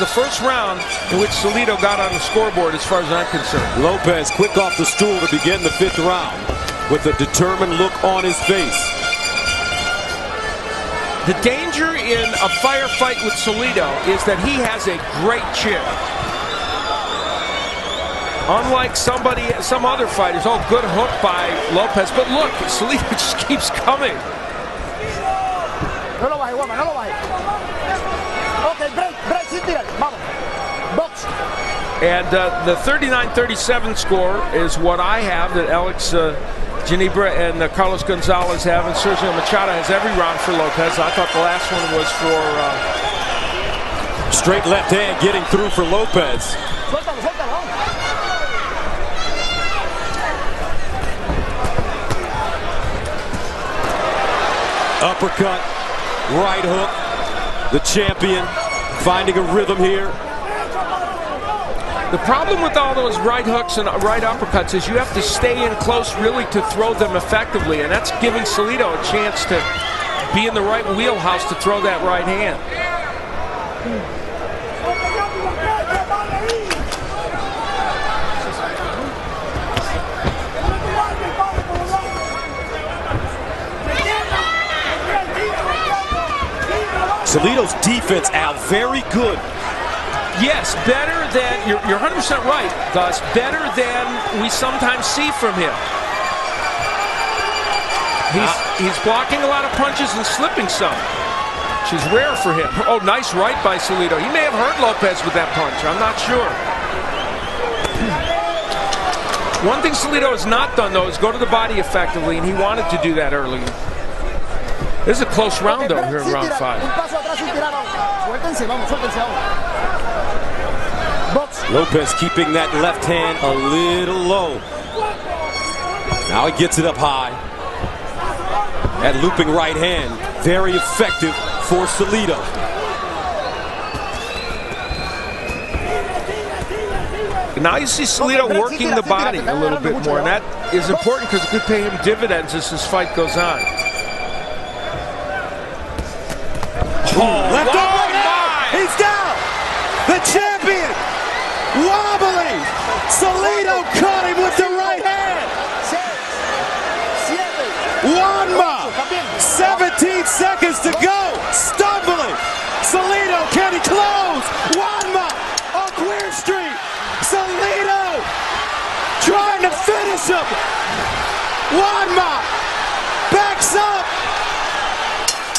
the first round in which Salido got on the scoreboard, as far as I'm concerned. Lopez quick off the stool to begin the 5th round with a determined look on his face. The danger in a firefight with Salido is that he has a great chin. Unlike some other fighters. Oh, good hook by Lopez. But look, Salido just keeps coming. No lo baje, Guama, no lo baje. Okay, break, sin tirar. Vamos. Box. And the 39-37 score is what I have, that Alex Ginebra and Carlos Gonzalez have, and Sergio Machado has every round for Lopez. I thought the last one was for... Straight left hand getting through for Lopez. Suéltalo, suéltalo. Uppercut, right hook. The champion finding a rhythm here. The problem with all those right hooks and right uppercuts is you have to stay in close really to throw them effectively, and that's giving Salido a chance to be in the right wheelhouse to throw that right hand. Salido's defense, Al, very good. Yes, better than, you're 100% right, Gus, better than we sometimes see from him. He's blocking a lot of punches and slipping some, which is rare for him. Oh, nice right by Salido. He may have hurt Lopez with that punch, I'm not sure. One thing Salido has not done, though, is go to the body effectively, and he wanted to do that early. This is a close round, though, here in round 5. Lopez keeping that left hand a little low. Now he gets it up high. That looping right hand, very effective for Salido. Now you see Salido working the body a little bit more, and that is important because it could pay him dividends as this fight goes on. Left arm, he's down. The champion, wobbly. Salido caught him with the right hand. Wanma, 17 seconds to go. Stumbling. Salido, can he close? Wanma on Queer Street. Salido trying to finish him. Wanma backs up.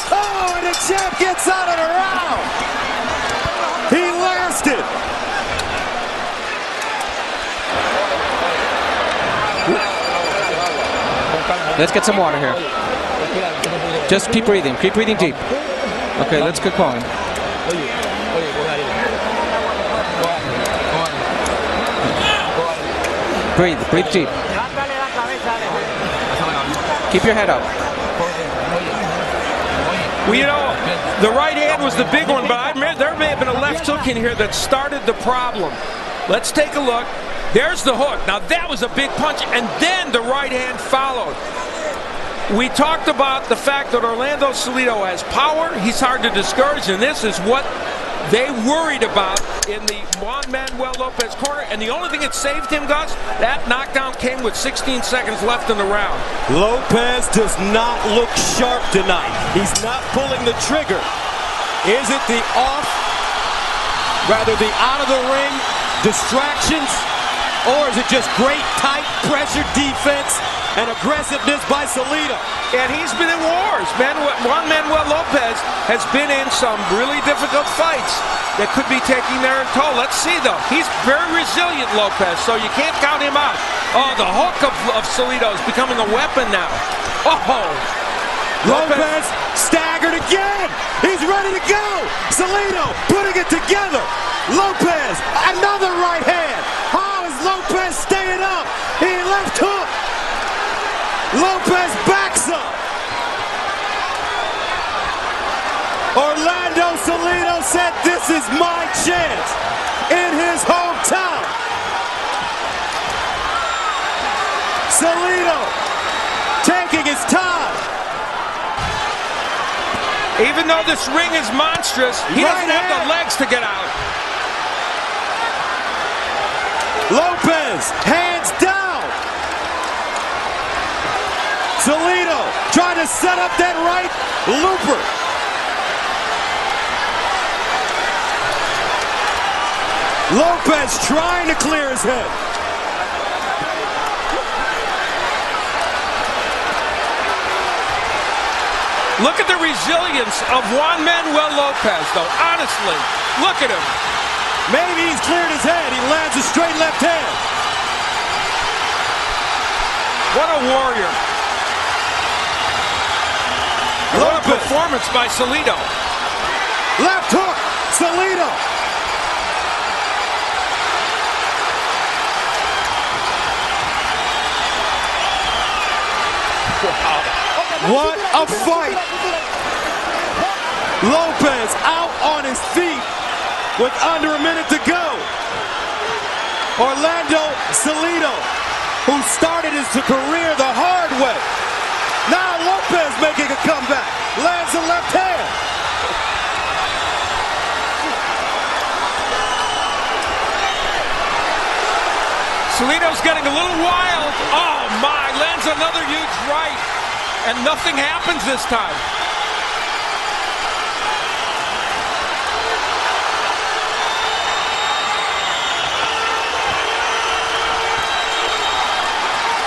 Oh, and the champ gets out of the round. He lasted. Let's get some water here. Just keep breathing deep. Okay, let's get going. Breathe deep. Keep your head up. Well, you know, the right hand was the big one, but there may have been a left hook in here that started the problem. Let's take a look. There's the hook. Now, that was a big punch, and then the right hand followed. We talked about the fact that Orlando Salido has power. He's hard to discourage, and this is what they worried about in the Juan Manuel Lopez corner, and the only thing that saved him, Gus, that knockdown came with 16 seconds left in the round. Lopez does not look sharp tonight. He's not pulling the trigger. Is it the out of the ring distractions, or is it just great tight pressure defense and aggressiveness by Salido? And he's been in wars. Juan Manuel Lopez has been in some really difficult fights that could be taking their toll. Let's see, though. He's very resilient, Lopez, so you can't count him out. Oh, the hook of Salido is becoming a weapon now. Oh! Lopez staggered again. He's ready to go. Salido putting it together. Lopez, another right hand. How is Lopez staying up? He left hook. Lopez backs up. Orlando Salido said, "This is my chance," in his hometown. Salido taking his time. Even though this ring is monstrous, he doesn't have the legs to get out. Lopez, hands down. Salido trying to set up that right looper. Lopez trying to clear his head. Look at the resilience of Juan Manuel Lopez, though. Honestly, look at him. Maybe he's cleared his head. He lands a straight left hand. What a warrior. What a performance by Salido. Left hook, Salido. Wow. What a fight. Lopez out on his feet with under a minute to go. Orlando Salido, who started his career the hard way. Now Lopez making a comeback. Lands a left hand. Salido's getting a little wild. Oh my, lands another huge right. And nothing happens this time.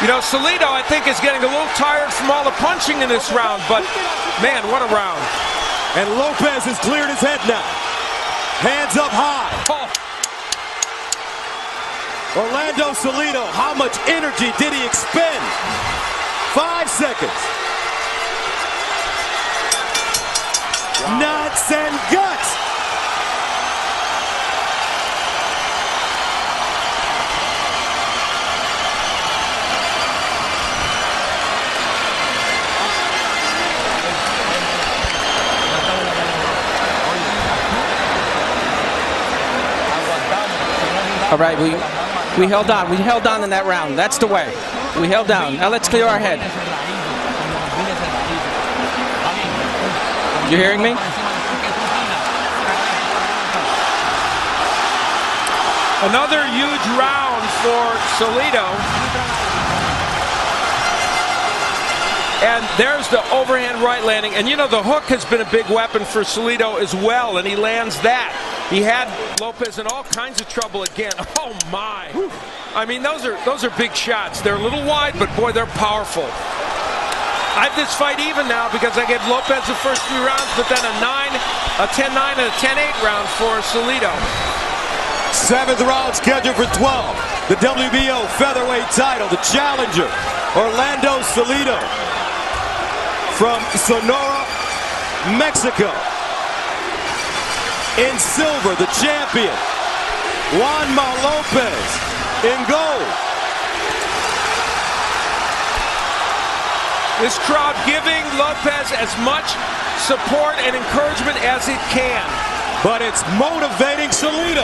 You know, Salido, I think, is getting a little tired from all the punching in this round, but man, what a round. And Lopez has cleared his head now. Hands up high. Oh. Orlando Salido, how much energy did he expend? 5 seconds. Nuts and guts. All right, we held on. We held on in that round. That's the way. We held down. Now let's clear our head. You hearing me? Another huge round for Salido. And there's the overhand right landing. And you know, the hook has been a big weapon for Salido as well, and he lands that. He had Lopez in all kinds of trouble again. Oh my. I mean, those are big shots. They're a little wide, but boy, they're powerful. I have this fight even now because I gave Lopez the first 3 rounds, but then a 10-9 and a 10-8 round for Salido. 7th round scheduled for 12. The WBO Featherweight title, the challenger, Orlando Salido from Sonora, Mexico. In silver, the champion, Juanma Lopez in gold. This crowd giving Lopez as much support and encouragement as it can. But it's motivating Salido.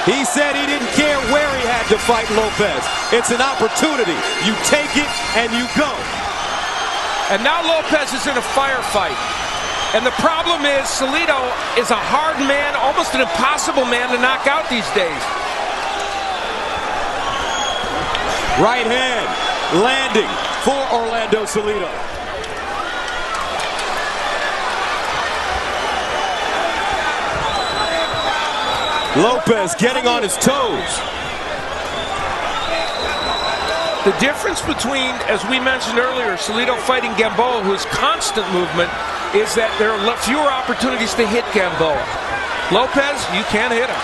He said he didn't care where he had to fight Lopez. It's an opportunity. You take it and you go. And now Lopez is in a firefight. And the problem is Salido is a hard man, almost an impossible man to knock out these days. Right hand landing for Orlando Salido. Lopez getting on his toes. The difference between, as we mentioned earlier, Salido fighting Gamboa, who is constant movement, is that there are fewer opportunities to hit Gamboa. Lopez, you can't hit him.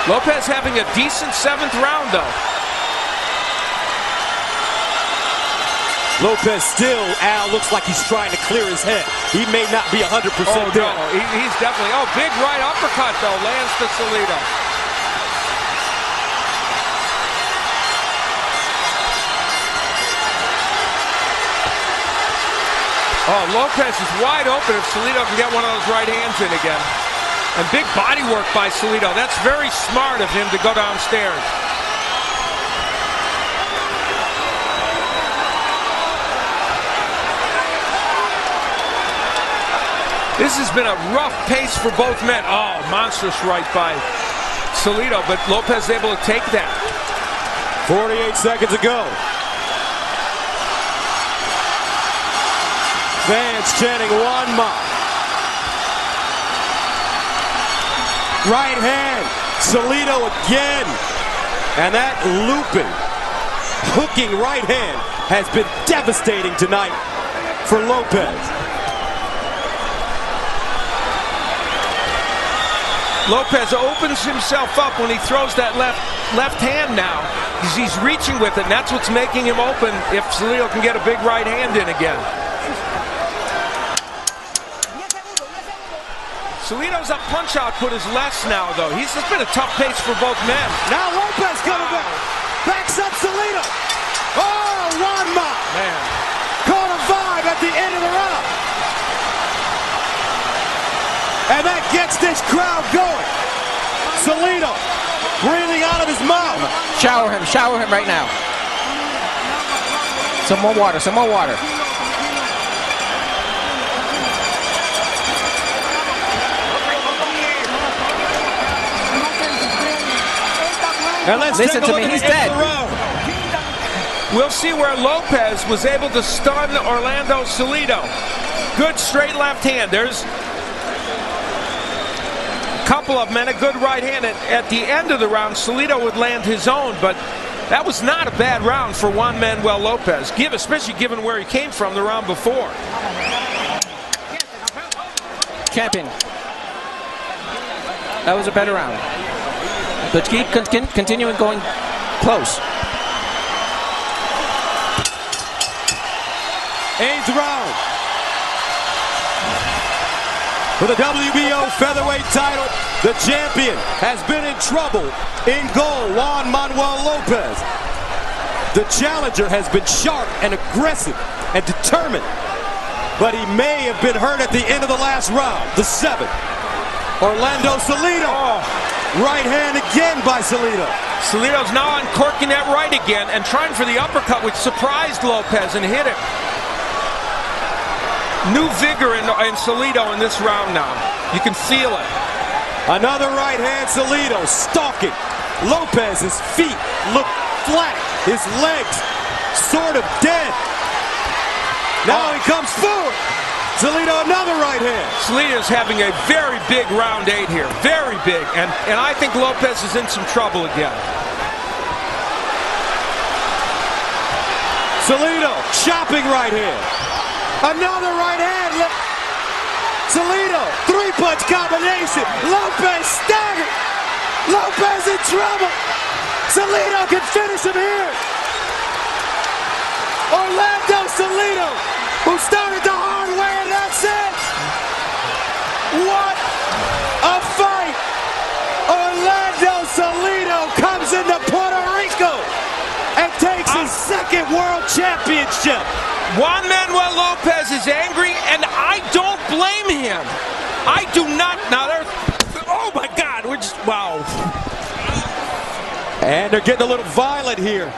Lopez having a decent 7th round, though. Lopez still, Al, looks like he's trying to clear his head. He may not be 100% there. No, he's definitely, big right uppercut, though, lands to Salido. Oh, Lopez is wide open if Salido can get one of those right hands in again. And big body work by Salido. That's very smart of him to go downstairs. This has been a rough pace for both men. Oh, monstrous right by Salido, but Lopez is able to take that. 48 seconds ago. Fans chanting Juan Ma. Right hand, Salido again. And that looping, hooking right hand has been devastating tonight for Lopez. Lopez opens himself up when he throws that left hand now, because he's reaching with it, and that's what's making him open if Salido can get a big right hand in again. Salido's up punch output is less now, though. It's been a tough pace for both men. Now Lopez coming back. Backs up Salido. Oh, Juan Ma. Man. Caught a vibe at the end of the round. And that gets this crowd going. Salido breathing out of his mouth. Shower him right now. Some more water, some more water. And let's listen to me, he's dead. We'll see where Lopez was able to stun Orlando Salido. Good straight left hand. There's a couple of them and a good right hand. At the end of the round, Salido would land his own, but that was not a bad round for Juan Manuel Lopez, especially given where he came from the round before. Champion. That was a better round. But keep continuing going close. 8th round. For the WBO Featherweight title, the champion has been in trouble. In goal, Juan Manuel Lopez. The challenger has been sharp and aggressive and determined, but he may have been hurt at the end of the last round, the 7th. Orlando Salido. Oh. Right hand again by Salido. Salido's now uncorking that right again and trying for the uppercut, which surprised Lopez and hit him. New vigor in Salido in this round now. You can feel it. Another right hand, Salido stalking. Lopez's feet look flat. His legs sort of dead. Now he comes forward. Salido, another right hand. Salido's having a very big round 8 here. Very big. And I think Lopez is in some trouble again. Salido, chopping right hand. Another right hand. Salido, 3-punch combination. Lopez staggered. Lopez in trouble. Salido can finish him here. Orlando Salido, who started the hard way, and that's it. What a fight. Orlando Salido comes into Puerto Rico and takes his 2nd world championship. Juan Manuel Lopez is angry, and I don't blame him. I do not. Now, oh my God, we're just, wow. And they're getting a little violent here.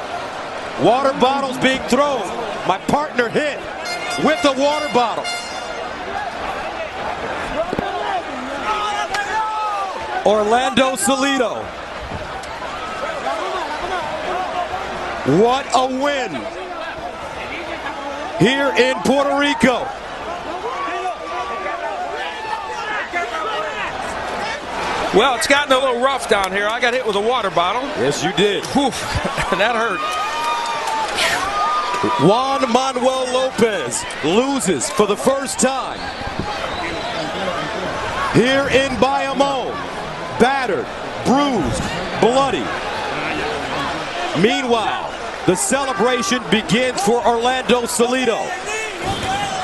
Water bottles being thrown. My partner hit with the water bottle. Orlando Salido. What a win here in Puerto Rico. Well, it's gotten a little rough down here. I got hit with a water bottle. Yes, you did. Whew, that hurt. Juan Manuel Lopez loses for the first time here in Bayamón. Battered, bruised, bloody. Meanwhile, the celebration begins for Orlando Salido.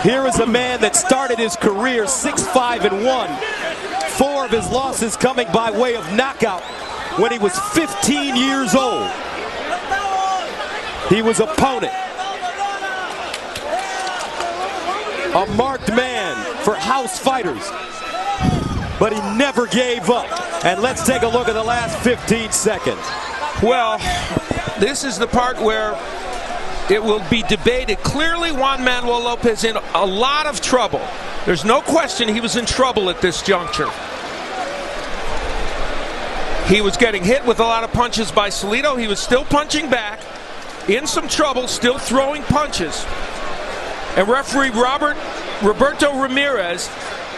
Here is a man that started his career 6-5-1. 4 of his losses coming by way of knockout when he was 15 years old. He was opponent. A marked man for house fighters, but he never gave up. And let's take a look at the last 15 seconds. Well, this is the part where it will be debated. Clearly, Juan Manuel Lopez in a lot of trouble. There's no question he was in trouble at this juncture. He was getting hit with a lot of punches by Salido. He was still punching back, in some trouble, still throwing punches. And referee Roberto Ramirez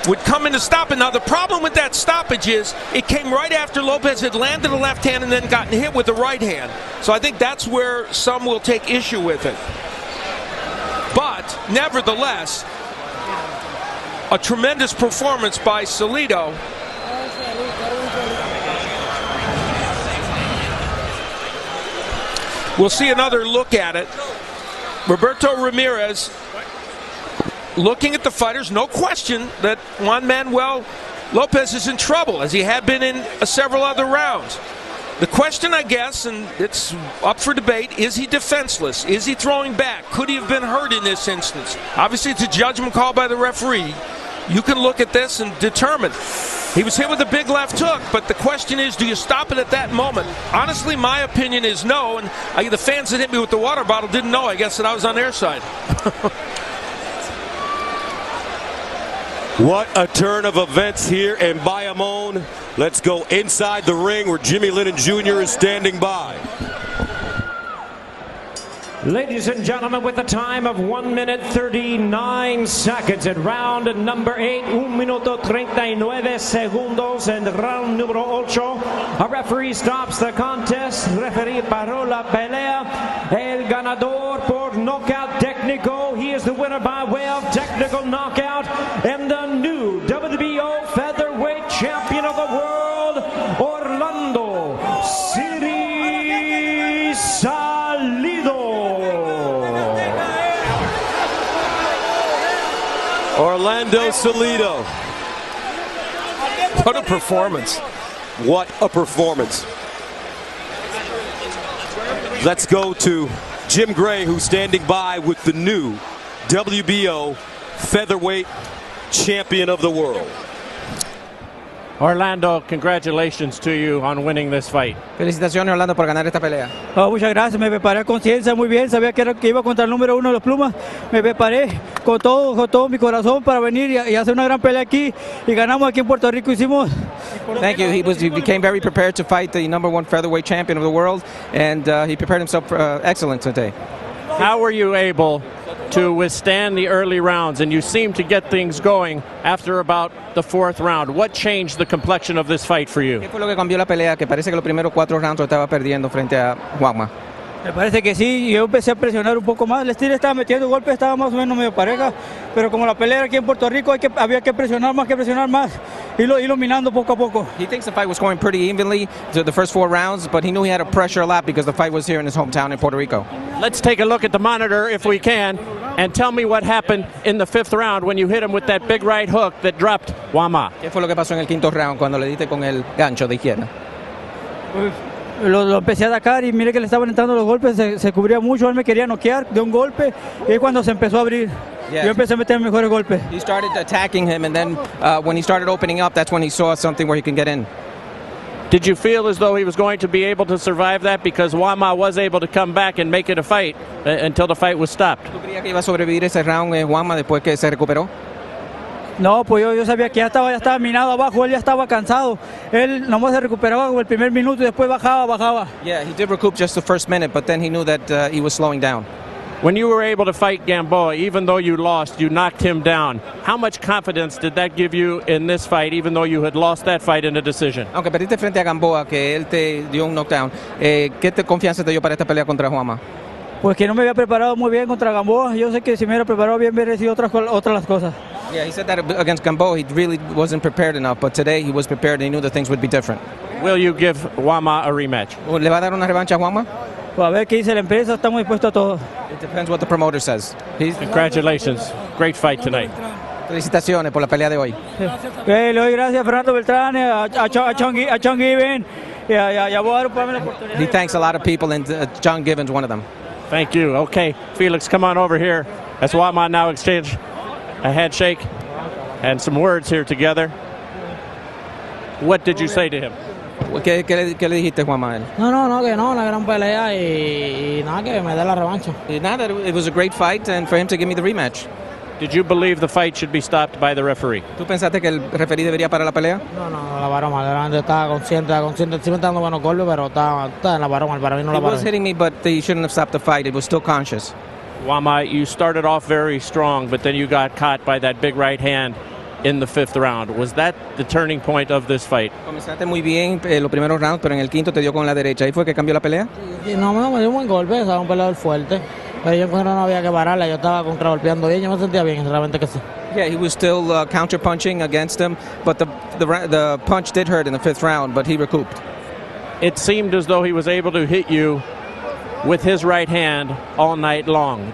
would come in to stop it. Now, the problem with that stoppage is it came right after Lopez had landed a left hand and then gotten hit with the right hand. So I think that's where some will take issue with it. But, nevertheless, a tremendous performance by Salido. We'll see another look at it. Roberto Ramirez looking at the fighters. No question that Juan Manuel Lopez is in trouble, as he had been in several other rounds. The question, I guess, and it's up for debate, is he defenseless? Is he throwing back? Could he have been hurt in this instance? Obviously, it's a judgment call by the referee. You can look at this and determine. He was hit with a big left hook, but the question is, do you stop it at that moment? Honestly, my opinion is no, and the fans that hit me with the water bottle didn't know, I guess, that I was on their side. What a turn of events here in Bayamón. Let's go inside the ring where Jimmy Lennon Jr. is standing by. Ladies and gentlemen, with a time of 1 minute 39 seconds at round number 8, 1 minuto 39 segundos en round número 8. A referee stops the contest. Referee paró la pelea. El ganador por knockout técnico. He is the winner by way of technical knockout and the new WBO Featherweight Champion of the World, Orlando City Salido. Orlando Salido. What a performance. What a performance. Let's go to Jim Gray, who's standing by with the new WBO Featherweight Champion of the World. Orlando, congratulations to you on winning this fight. Felicitaciones, Orlando, por ganar esta pelea. Oh, muchas gracias, me preparé a conciencia muy bien, sabía que iba contra el número 1 de los Plumas, me preparé con todo mi corazón para venir y hacer una gran pelea aquí y ganamos aquí en Puerto Rico. Thank you. He became very prepared to fight the #1 featherweight champion of the world, and he prepared himself excellent today. How were you able to withstand the early rounds, and you seem to get things going after about the 4th round? What changed the complexion of this fight for you? ¿Qué fue lo que cambió la pelea? Que parece que los primeros 4 rounds lo estaba perdiendo frente a Juanma. Me parece que sí, yo empecé a presionar un poco más, el estilo estaba metiendo golpes, estaba más o menos medio pareja, pero como la pelea aquí en Puerto Rico había que presionar más, irlo minando poco a poco. He thinks the fight was going pretty evenly to the first 4 rounds, but he knew he had to pressure a lot because the fight was here in his hometown in Puerto Rico. Let's take a look at the monitor if we can, and tell me what happened in the 5th round when you hit him with that big right hook that dropped Juanma. ¿Qué fue lo que pasó en el 5º round cuando le diste con el gancho de izquierda? Lo empecé a atacar y mire que le estaban entrando los golpes, se cubría mucho, él me quería noquear de un golpe y cuando se empezó a abrir, yo empecé a meter mejores golpes. He started attacking him, and then when he started opening up, that's when he saw something where he can get in. Did you feel as though he was going to be able to survive that? Because Juanma was able to come back and make it a fight until the fight was stopped. ¿Tú creías que iba a sobrevivir ese round Juanma después que se recuperó? No, pues yo sabía que ya estaba minado abajo, él ya estaba cansado. Él nomás se recuperaba como el primer minuto y después bajaba. Yeah, he did recoup just the first minute, but then he knew that he was slowing down. When you were able to fight Gamboa, even though you lost, you knocked him down. How much confidence did that give you in this fight, even though you had lost that fight in a decision? Aunque perdiste frente a Gamboa, que él te dio un knockdown, ¿qué confianza te dio para esta pelea contra Juanma? Pues que no me había preparado muy bien contra Gamboa. Yo sé que si me hubiera preparado bien, hubiera sido otras las cosas. Yeah, he said that against Gamboa, he really wasn't prepared enough, but today he was prepared and he knew that things would be different. Will you give Juanma a rematch? ¿Le va a dar una revancha a Juanma? Pues a ver qué dice la empresa, estamos dispuestos a todo. It depends what the promoter says. Congratulations. Great fight tonight. Felicitaciones por la pelea de hoy. Le doy gracias a Fernando Beltrán, a John Given, y a Boaro por darme la oportunidad. He thanks a lot of people, and John Given's one of them. Thank you. Okay, Felix, come on over here. As Juanma now exchange a handshake and some words here together. What did you say to him? ¿Qué le dijiste, Juanma, a él? No, que no, una gran pelea y nada, que me dé la revancha. Nada, it was a great fight, and for him to give me the rematch. Did you believe the fight should be stopped by the referee? ¿Tú pensaste que el referee debería parar la pelea? No, la paró mal. Realmente estaba consciente. Sí me está dando buenos golpes, pero la paró mal. Para mí no la He paró. was hitting me, but he shouldn't have stopped the fight. It was still conscious. Wama, you started off very strong, but then you got caught by that big right hand in the 5th round. Was that the turning point of this fight? Comenzaste muy bien los primeros rounds, pero en el quinto te dio con la derecha. ¿Ahí fue que cambió la pelea? Sí, no, me dio un buen golpe. Estaba un peleador fuerte. Pero yo encontré que no había que pararla. Yo estaba contragolpeando bien. Yo me sentía bien, realmente que sí. Yeah, he was still counter punching against him, but the punch did hurt in the 5th round, but he recouped. It seemed as though he was able to hit you with his right hand all night long.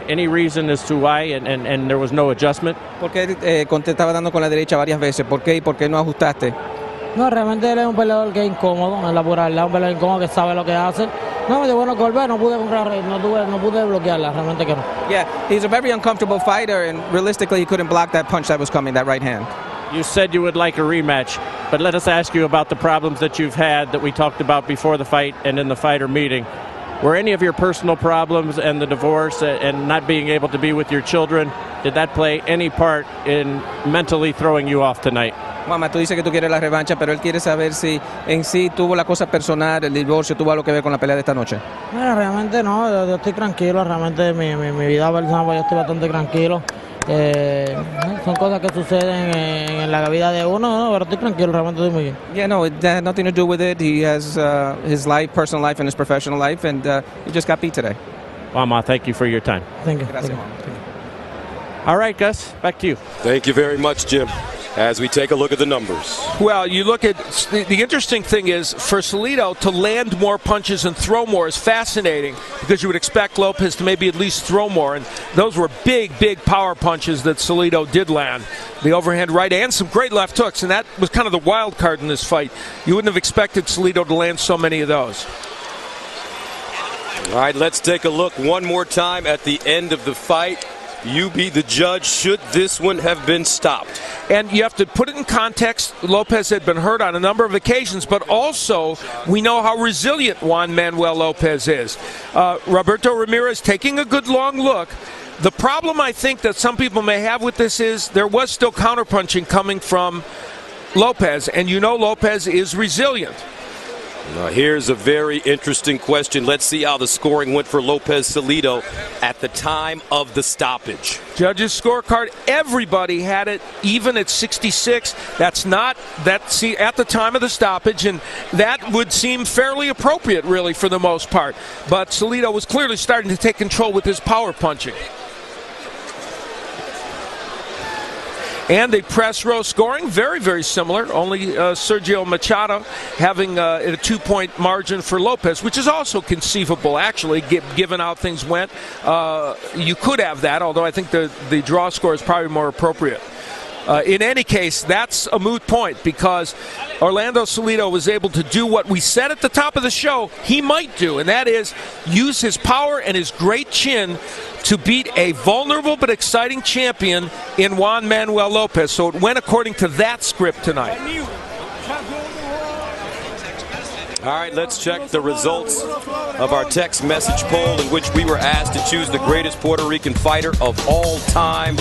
Any reason as to why, and there was no adjustment? ¿Por qué te estaba dando con la derecha varias veces? ¿Por qué y por qué no ajustaste? No, realmente él es un peleador que es incómodo, en la pura verdad, un peleador incómodo que sabe lo que hace. No, me dio buenos golpes, no pude bloquearla, realmente que no. Yeah, he's a very uncomfortable fighter, and realistically, he couldn't block that punch that was coming, that right hand. You said you would like a rematch, but let us ask you about the problems that you've had that we talked about before the fight and in the fighter meeting. Were any of your personal problems and the divorce and not being able to be with your children, did that play any part in mentally throwing you off tonight? Mamá, tú dices que tú quieres la revancha, pero él quiere saber si en sí tuvo la cosa personal, el divorcio, tuvo algo que ver con la pelea de esta noche. Bueno, realmente no, yo estoy tranquilo, realmente mi vida personal, pues yo estoy bastante tranquilo. Son cosas que suceden en la vida de uno, ¿no? Pero estoy tranquilo, realmente estoy muy bien. Yeah, no, it had nothing to do with it. He has his life, personal life, and his professional life, and he just got beat today. Mama, thank you for your time. Thank you. Gracias, Thank Mama. you. All right, Gus, back to you. Thank you very much, Jim. As we take a look at the numbers. Well, you look at the interesting thing is for Salido to land more punches and throw more is fascinating because you would expect Lopez to maybe at least throw more, and those were big power punches that Salido did land. The overhand right and some great left hooks, and that was kind of the wild card in this fight. You wouldn't have expected Salido to land so many of those. All right, let's take a look one more time at the end of the fight. You be the judge. Should this one have been stopped? And you have to put it in context. Lopez had been hurt on a number of occasions, but also we know how resilient Juan Manuel Lopez is. Roberto Ramirez taking a good long look. The problem I think that some people may have with this is there was still counterpunching coming from Lopez, and you know Lopez is resilient. Now here's a very interesting question. Let's see how the scoring went for Lopez Salido at the time of the stoppage. Judges' scorecard, everybody had it even at 66. That's at the time of the stoppage, and that would seem fairly appropriate, really, for the most part. But Salido was clearly starting to take control with his power punching. And a press row scoring, very similar. Only Sergio Machado having a 2-point margin for Lopez, which is also conceivable, actually, given how things went. You could have that, although I think the draw score is probably more appropriate. In any case, that's a moot point because Orlando Salido was able to do what we said at the top of the show he might do, and that is use his power and his great chin to beat a vulnerable but exciting champion in Juan Manuel Lopez. So it went according to that script tonight. All right, let's check the results of our text message poll in which we were asked to choose the greatest Puerto Rican fighter of all time.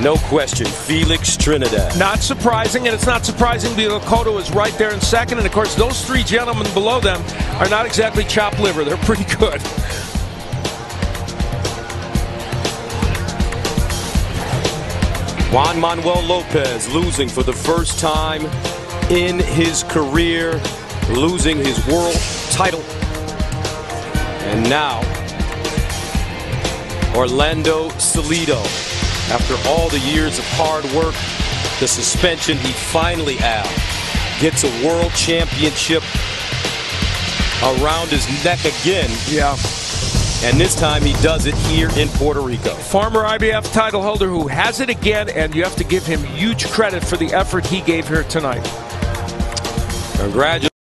No question, Felix Trinidad. Not surprising, and it's not surprising because Cotto is right there in second. And, of course, those three gentlemen below them are not exactly chopped liver. They're pretty good. Juan Manuel Lopez losing for the first time in his career, losing his world title. And now, Orlando Salido, after all the years of hard work, the suspension, he finally, Al, gets a world championship around his neck again. Yeah. And this time he does it here in Puerto Rico. Former IBF title holder who has it again, and you have to give him huge credit for the effort he gave here tonight. Congratulations.